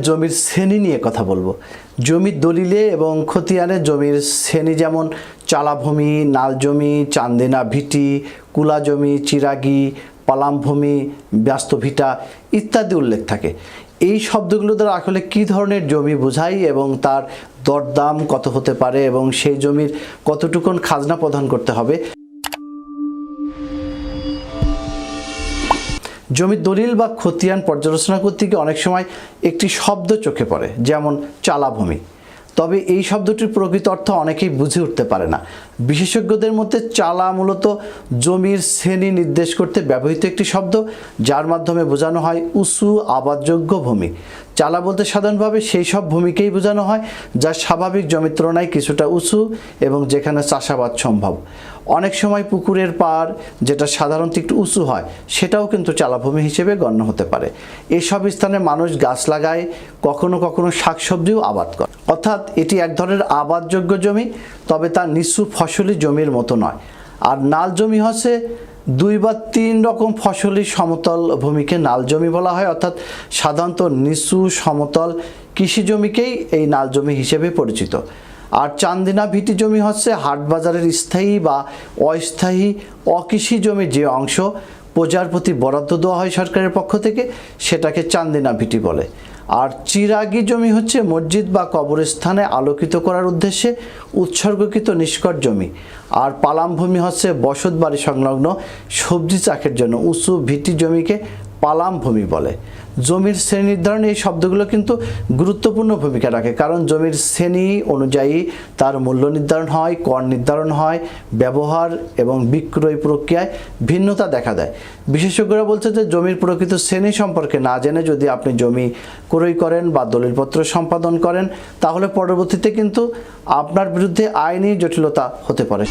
জমির শ্রেণী নিয়ে কথা বলবো। জমির দলিলে এবং খতিয়ানে জমির শ্রেণী যেমন চালাভূমি, নাল জমি, চান্দিনা ভিটি, কুলা জমি, চিরাগি, পালাম ভূমি, ব্যস্ত ভিটা ইত্যাদি উল্লেখ থাকে। এই শব্দগুলো দ্বারা আসলে কী ধরনের জমি বোঝায় এবং তার দরদাম কত হতে পারে এবং সেই জমির কতটুকুন খাজনা প্রদান করতে হবে। জমির দলিল বা খতিয়ান পর্যালোচনা করতে গিয়ে অনেক সময় একটি শব্দ চোখে পড়ে, যেমন চালাভূমি। তবে এই শব্দটির প্রকৃত অর্থ অনেকেই বুঝে উঠতে পারে না। বিশেষজ্ঞদের মধ্যে চালা মূলত জমির শ্রেণী নির্দেশ করতে ব্যবহৃত একটি শব্দ, যার মাধ্যমে বোঝানো হয় উঁচু আবাদযোগ্য ভূমি। চালা বলতে সাধারণভাবে সেই সব ভূমিকেই বোঝানো হয় যা স্বাভাবিক জমির তুলনায় কিছুটা উঁচু এবং যেখানে চাষাবাদ সম্ভব। অনেক সময় পুকুরের পাড়, যেটা সাধারণত একটু উঁচু হয়, সেটাও কিন্তু চালাভূমি হিসেবে গণ্য হতে পারে। এসব স্থানে মানুষ গাছ লাগায়, কখনো কখনো শাকসবজিও আবাদ করে। অর্থাৎ এটি এক ধরনের আবাদযোগ্য জমি, তবে তা নিচু ফসলি জমির মতো নয়। আর নাল জমি হচ্ছে 2 বা 3 রকম ফসলি সমতল ভূমিকে নাল জমি বলা হয়। অর্থাৎ সাধারণত নিচু সমতল কৃষি জমিকেই এই নাল জমি হিসেবে পরিচিত। আর চান্দিনা ভিটি জমি হচ্ছে হাট বাজারের স্থায়ী বা অস্থায়ী অকৃষি জমির যে অংশ প্রজার প্রতি বরাদ্দ দেওয়া হয় সরকারের পক্ষ থেকে, সেটাকে চান্দিনা ভিটি বলে। আর চিরাগি জমি হচ্ছে মসজিদ বা কবরস্থানে আলোকিত করার উদ্দেশ্যে উৎসর্গকৃত নিষ্কট জমি। আর পালাম ভূমি হচ্ছে বসত বাড়ি সংলগ্ন সবজি চাষের জন্য উঁচু ভিটি জমিকে পালাম ভূমি বলে। জমির শ্রেণী নির্ধারণে এই শব্দগুলো কিন্তু গুরুত্বপূর্ণ ভূমিকা রাখে, কারণ জমির শ্রেণী অনুযায়ী তার মূল্য নির্ধারণ হয়, কর নির্ধারণ হয়, ব্যবহার এবং বিক্রয় প্রক্রিয়ায় ভিন্নতা দেখা দেয়। বিশেষজ্ঞরা বলছে যে জমির প্রকৃত শ্রেণী সম্পর্কে না জেনে যদি আপনি জমি ক্রয় করেন বা দলিলপত্র সম্পাদন করেন, তাহলে পরবর্তীতে কিন্তু আপনার বিরুদ্ধে আইনি জটিলতা হতে পারে।